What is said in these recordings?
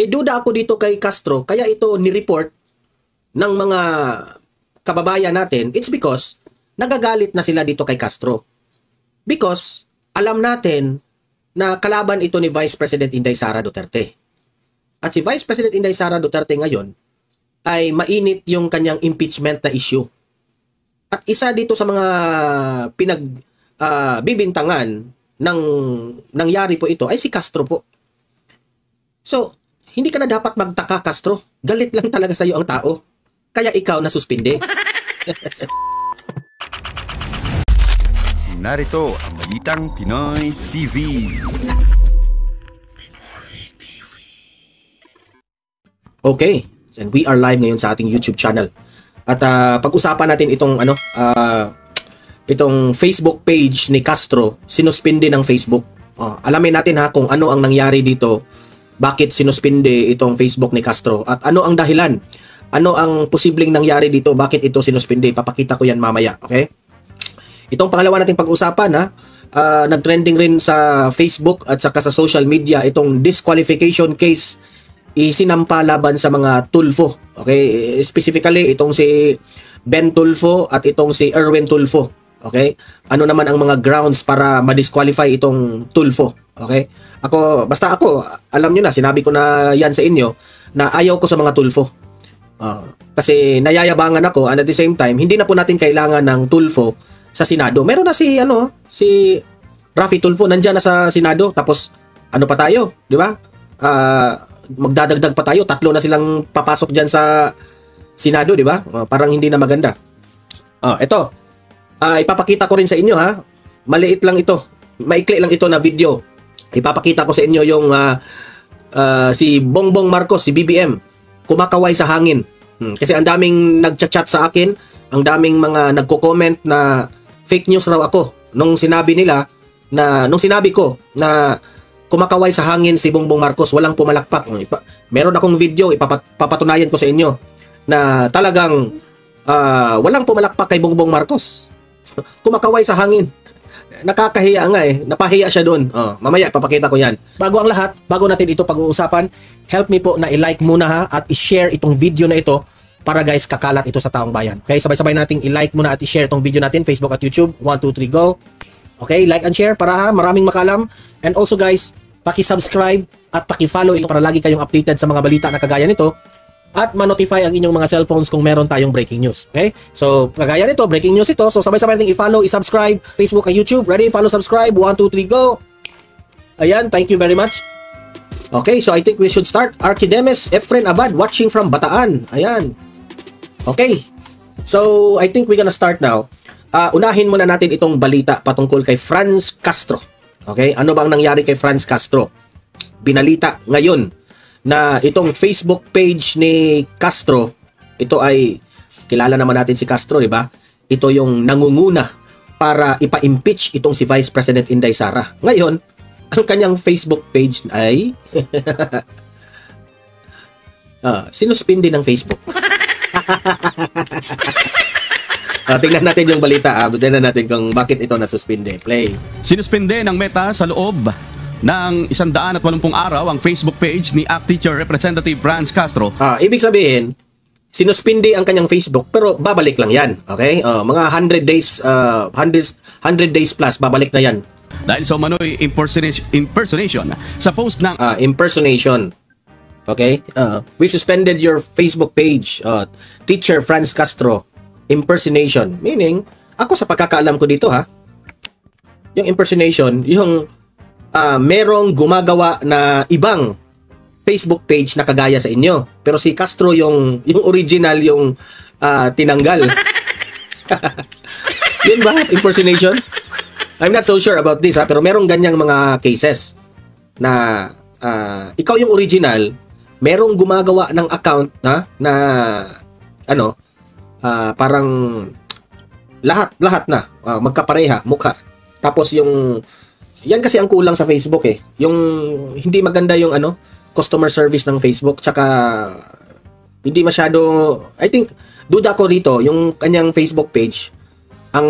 duda ako dito kay Castro, kaya ito ni-report ng mga kababayan natin. It's because nagagalit na sila dito kay Castro. Because alam natin na kalaban ito ni Vice President Inday Sara Duterte. At si Vice President Inday Sara Duterte ngayon ay mainit yung kanyang impeachment na issue. At isa dito sa mga bibintangan ng nangyari po ito ay si Castro po. So, hindi ka na dapat magtaka, Castro. Galit lang talaga sa iyo ang tao. Kaya ikaw na suspinde. Narito ang Balitang Pinoy TV. Okay, and we are live ngayon sa ating YouTube channel. At pag-usapan natin itong Facebook page ni Castro, sinuspinde ng Facebook. Alamin natin ha kung ano ang nangyari dito, bakit sinuspinde itong Facebook ni Castro, at ano ang dahilan, ano ang posibleng nangyari dito, bakit ito sinuspinde. Papakita ko yan mamaya, okay? Itong pangalawa nating pag-usapan ha, nag-trending rin sa Facebook at saka sa social media itong disqualification case isinampa laban sa mga Tulfo. Okay, specifically itong si Ben Tulfo at itong si Erwin Tulfo. Okay? Ano naman ang mga grounds para ma-disqualify itong Tulfo? Okay? Basta ako, alam niyo na, sinabi ko na yan sa inyo na ayaw ko sa mga Tulfo. Kasi nayayabangan ako, and at the same time, hindi na po natin kailangan ng Tulfo sa Senado. Meron na si Raffy Tulfo nandiyan na sa Senado, tapos ano pa tayo, di ba? Magdadagdag pa tayo, 3 na silang papasok diyan sa Senado, di ba? Parang hindi na maganda. Ito. Ipapakita ko rin sa inyo ha. Maliit lang ito. Maikli lang ito na video. Ipapakita ko sa inyo yung si Bongbong Marcos, si BBM, kumakaway sa hangin. Kasi ang daming nagchat-chat sa akin, ang daming mga nagko-comment na fake news raw ako nung sinabi ko na kumakaway sa hangin si Bongbong Marcos, walang pumalakpak. Meron akong video, ipapatunayan ko sa inyo na talagang walang pumalakpak kay Bongbong Marcos. Kumakaway sa hangin. Nakakahiya nga napahiya siya doon. Mamaya papakita ko yan. Bago ang lahat, bago natin ito pag-uusapan, help me po na i-like muna ha, at i-share itong video na ito para guys kakalat ito sa taong bayan. Okay, sabay-sabay nating i-like muna at i-share itong video natin, Facebook at YouTube. 1, 2, 3, go! Okay, like and share para maraming makalam. And also guys, paki-subscribe at paki-follow ito para lagi kayong updated sa mga balita na kagaya nito at ma-notify ang inyong mga cellphones kung meron tayong breaking news. Okay? So, kagaya nito, breaking news ito. So, sabay-sabay nating i-follow, i-subscribe, Facebook at YouTube. Ready? Follow, subscribe. 1, 2, 3, go! Ayan, thank you very much. Okay, so I think we should start. Archidemes Efren Abad watching from Bataan. Ayan. Okay. So, I think we're gonna start now. Unahin muna natin itong balita patungkol kay Franz Castro. Okay? Ano bang nangyari kay Franz Castro? Binalita ngayon na itong Facebook page ni Castro, ito ay, kilala naman natin si Castro, di ba? Ito yung nangunguna para ipa-impeach itong si Vice President Inday Sara. Ngayon, ang kanyang Facebook page ay sinuspindi ng Facebook. Tingnan natin yung balita. Tingnan natin kung bakit ito nasuspinde. Play. Sinuspinde ng Meta sa loob ng 180 araw ang Facebook page ni ACT Teacher Representative Franz Castro. Ibig sabihin, sinuspinde ang kanyang Facebook pero babalik lang yan. Okay? Mga 100 days plus, babalik na yan. Dahil sa umano'y impersonation sa post ng impersonation. Okay? We suspended your Facebook page, Teacher Franz Castro. Impersonation. Meaning, ako sa pagkakaalam ko dito ha, yung impersonation, yung merong gumagawa na ibang Facebook page na kagaya sa inyo. Pero si Castro yung original, yung tinanggal. Yun ba? Impersonation? I'm not so sure about this ha, pero merong ganyang mga cases na ikaw yung original, merong gumagawa ng account na parang lahat na magkapareha mukha. Tapos yan kasi ang kulang sa Facebook yung hindi maganda yung customer service ng Facebook, tsaka hindi masyado, I think duda ko rito yung kanyang Facebook page, ang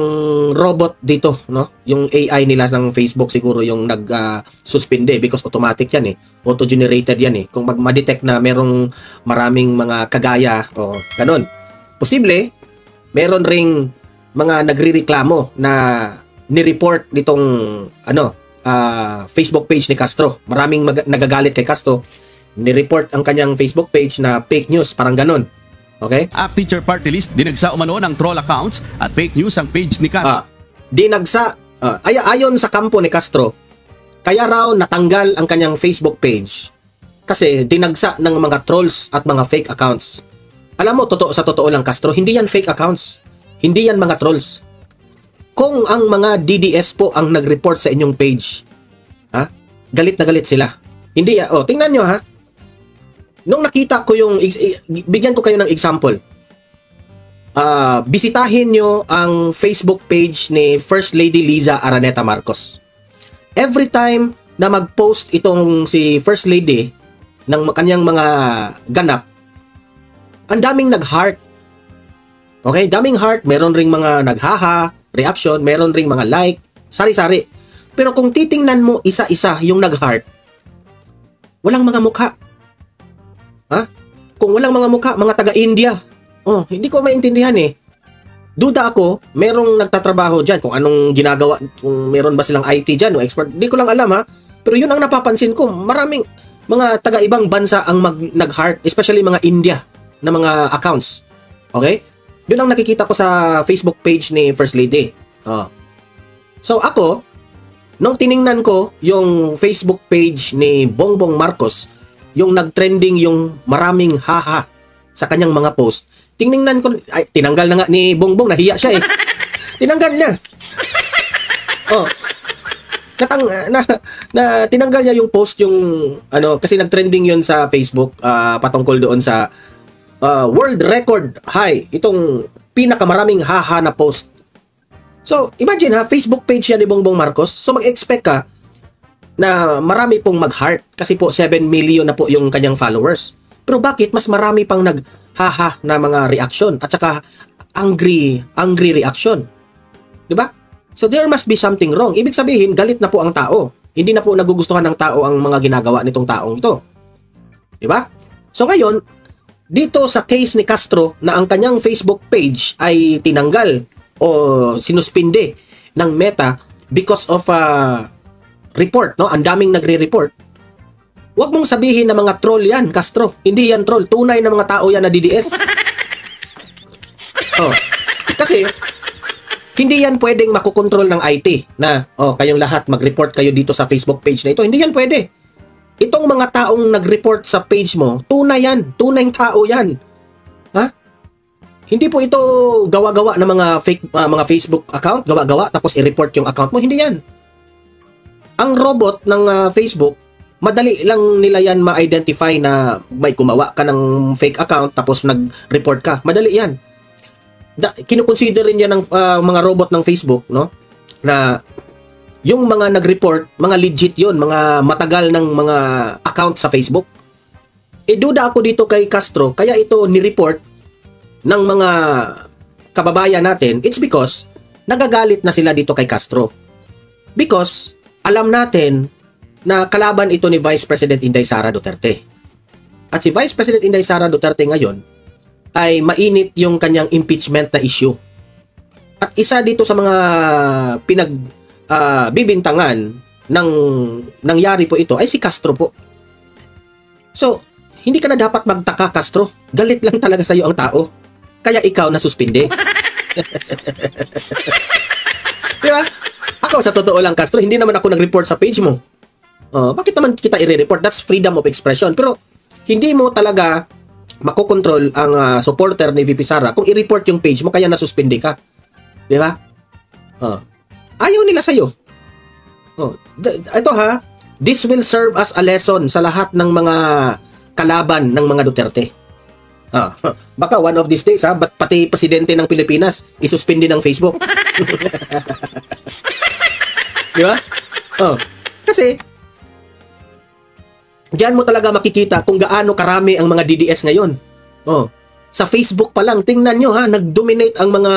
robot dito, no? Yung AI nila ng Facebook siguro yung nag-suspinde because automatic yan eh. Auto-generated yan eh. Kung ma-detect na merong maraming mga kagaya o ganun. Posible, meron ring mga nagrireklamo na ni-report nitong Facebook page ni Castro. Maraming nagagalit kay Castro. Ni-report ang kanyang Facebook page na fake news, parang ganun. Okay? ACT-Teacher Party List, dinagsa umano ng troll accounts at fake news ang page ni Castro. Dinagsa, ayon sa kampo ni Castro, kaya raw natanggal ang kanyang Facebook page kasi dinagsa ng mga trolls at mga fake accounts. Alam mo, sa totoo lang Castro, hindi yan fake accounts. Hindi yan mga trolls. Kung ang mga DDS po ang nag-report sa inyong page, galit na galit sila. Hindi, tingnan nyo ha. Nung nakita ko bigyan ko kayo ng example. Bisitahin nyo ang Facebook page ni First Lady Liza Araneta Marcos. Every time na mag-post itong si First Lady ng kanyang mga ganap, ang daming nag-heart. Okay, daming heart, meron ring mga naghaha, reaction, meron ring mga like, sari-sari. Pero kung titingnan mo isa-isa yung nag-heart, walang mga mukha. Kung walang mga mukha, mga taga-India. Hindi ko maintindihan eh. Duda ako, merong nagtatrabaho dyan, kung anong ginagawa, kung meron ba silang IT dyan o expert, hindi ko lang alam ha. Pero yun ang napapansin ko, maraming mga taga-ibang bansa ang nag-heart, especially mga India na mga accounts. Okay? Yun ang nakikita ko sa Facebook page ni First Lady. So ako, nung tiningnan ko yung Facebook page ni Bongbong Marcos, yung nag-trending yung maraming haha sa kanyang mga post, tiningnan ko, tinanggal na nga ni Bongbong, nahiya siya eh. Tinanggal niya. Tinanggal niya yung post yung kasi nag-trending yun sa Facebook patungkol doon sa world record high, itong pinakamaraming haha na post. So, imagine ha, Facebook page yan ni Bongbong Marcos. So, mag-expect ka na marami pong mag-heart kasi po 7 million na po yung kanyang followers. Pero bakit mas marami pang nag-haha na mga reaction at saka angry reaction? 'Di ba? So there must be something wrong. Ibig sabihin, galit na po ang tao. Hindi na po nagugustuhan ng tao ang mga ginagawa nitong taong ito. 'Di ba? So ngayon, dito sa case ni Castro na ang kanyang Facebook page ay tinanggal o sinuspinde ng Meta because of report, no? Ang daming nagre-report. Huwag mong sabihin na mga troll yan, Castro. Hindi yan troll. Tunay na mga tao yan na DDS. Kasi, hindi yan pwedeng makokontrol ng IT na, kayong lahat mag-report kayo dito sa Facebook page na ito. Hindi yan pwede. Itong mga taong nag-report sa page mo, tunay yan. Tunay tao yan. Hindi po ito gawa-gawa ng mga Facebook account, gawa-gawa, tapos i-report yung account mo. Hindi yan. Ang robot ng Facebook, madali lang nila yan ma-identify na may gumawa ka ng fake account tapos nag-report ka. Madali yan. Kinukonsider rin yan ng mga robot ng Facebook, no? Na yung mga nag-report, mga legit yon, mga matagal ng mga account sa Facebook. Duda ako dito kay Castro, kaya ito ni-report ng mga kababayan natin. It's because nagagalit na sila dito kay Castro. Because alam natin na kalaban ito ni Vice President Inday Sara Duterte. At si Vice President Inday Sara Duterte ngayon ay mainit yung kanyang impeachment na issue. At isa dito sa mga bibintangan ng nangyari po ito ay si Castro po. So, hindi ka na dapat magtaka, Castro. Galit lang talaga sa iyo ang tao. Kaya ikaw na suspinde. Diba? Ako, sa totoo lang, Castro, hindi naman ako nag-report sa page mo. Bakit naman kita i-report? That's freedom of expression. Pero, hindi mo talaga makokontrol ang supporter ni VP Sara kung i-report yung page mo, kaya nasuspindi ka. Di ba? Ayaw nila sa'yo. Ito ha, this will serve as a lesson sa lahat ng mga kalaban ng mga Duterte. Baka one of these days pati presidente ng Pilipinas isuspindi ng Facebook. Di ba? Kasi diyan mo talaga makikita kung gaano karami ang mga DDS ngayon. Sa Facebook pa lang, tingnan nyo nag-dominate ang mga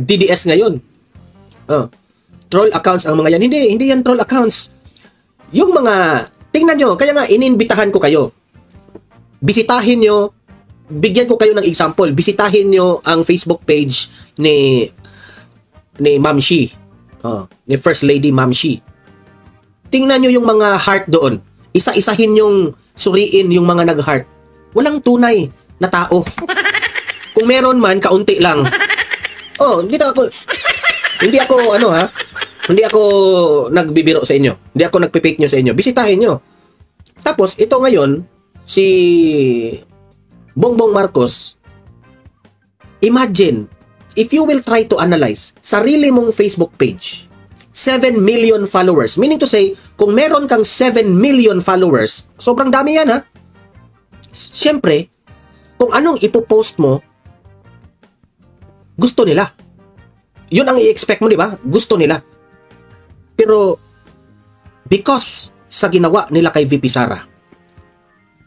DDS ngayon. Oh. Troll accounts ang mga yan. Hindi yan troll accounts. Yung mga, tingnan nyo, kaya nga ininbitahan ko kayo. Bisitahin nyo, bigyan ko kayo ng example. Bisitahin nyo ang Facebook page ni Ma'am Shi. Ni First Lady Ma'am Shi. Tingnan nyo yung mga heart doon. Isa-isahin yung suriin yung mga nag-heart. Walang tunay na tao. Kung meron man, kaunti lang. Hindi ako nagbibiro sa inyo. Hindi ako nagpipake nyo sa inyo. Bisitahin nyo. Tapos, ito ngayon, si Bongbong Marcos, imagine, if you will try to analyze sarili mong Facebook page, 7 million followers. Meaning to say, kung meron kang 7 million followers, sobrang dami yan ha. Siyempre, kung anong ipopost mo, gusto nila. Yun ang i-expect mo, di ba? Gusto nila. Pero, because sa ginawa nila kay VP Sara,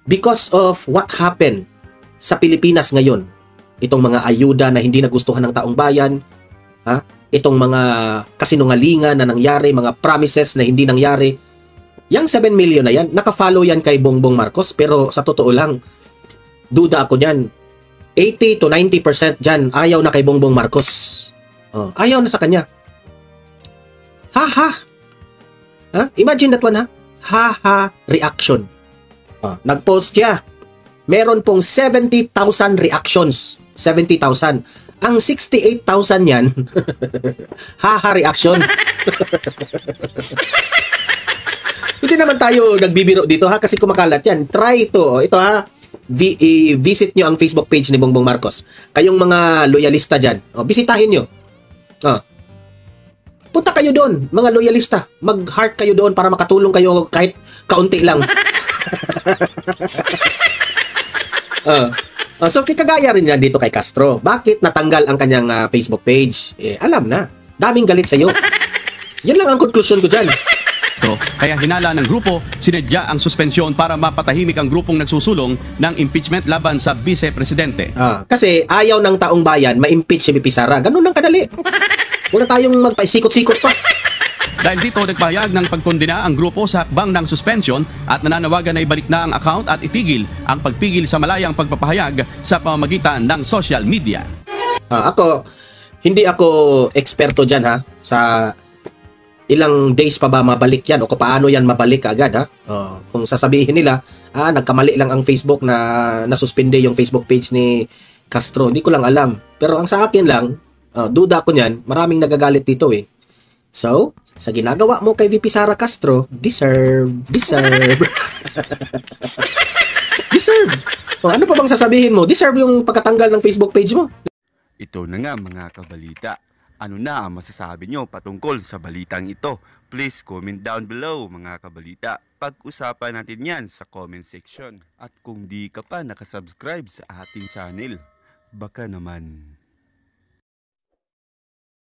because of what happened sa Pilipinas ngayon, itong mga ayuda na hindi nagustuhan ng taong bayan, itong mga kasinungalingan na nangyari, mga promises na hindi nangyari, yung 7 million na yan, nakafollow yan kay Bongbong Marcos, pero sa totoo lang, duda ako dyan. 80 to 90% dyan, ayaw na kay Bongbong Marcos. Ayaw na sa kanya. Imagine that one ha. Reaction. Nag-post siya. Meron pong 70,000 reactions. 70,000. Ang 68,000 yan, reaction. Hindi naman tayo nagbibiro dito kasi kumakalat yan. Try ito. Ito visit nyo ang Facebook page ni Bongbong Marcos. Kayong mga loyalista dyan. Bisitahin nyo. Punta kayo doon, mga loyalista. Mag-heart kayo doon para makatulong kayo kahit kaunti lang. So, kagaya rin yan dito kay Castro. Bakit natanggal ang kanyang Facebook page? Alam na. Daming galit sa'yo. Yan lang ang conclusion ko dyan. Kaya hinala ng grupo, sinadya ang suspensyon para mapatahimik ang grupong nagsusulong ng impeachment laban sa vice-presidente. Kasi ayaw ng taong bayan ma-impeach si VP Sara. Ganun lang kadali. Wala tayong magpaisikot-sikot pa. Dahil dito, nagpahayag ng pagkondena ang grupo sa hakbang ng suspension at nananawagan na ibalik na ang account at itigil ang pagpigil sa malayang pagpapahayag sa pamamagitan ng social media. Hindi ako eksperto dyan sa ilang days pa ba mabalik yan o kung paano yan mabalik agad kung sasabihin nila nagkamali lang ang Facebook na nasuspende yung Facebook page ni Castro, hindi ko lang alam. Pero ang sa akin lang, duda ko niyan, maraming nagagalit dito So, sa ginagawa mo kay VP Sara Castro, deserve. Deserve. Ano pa bang sasabihin mo? Deserve yung pagkatanggal ng Facebook page mo. Ito na nga mga kabalita. Ano na ang masasabi nyo patungkol sa balitang ito? Please comment down below mga kabalita. Pag-usapan natin yan sa comment section. At kung di ka pa nakasubscribe sa ating channel, baka naman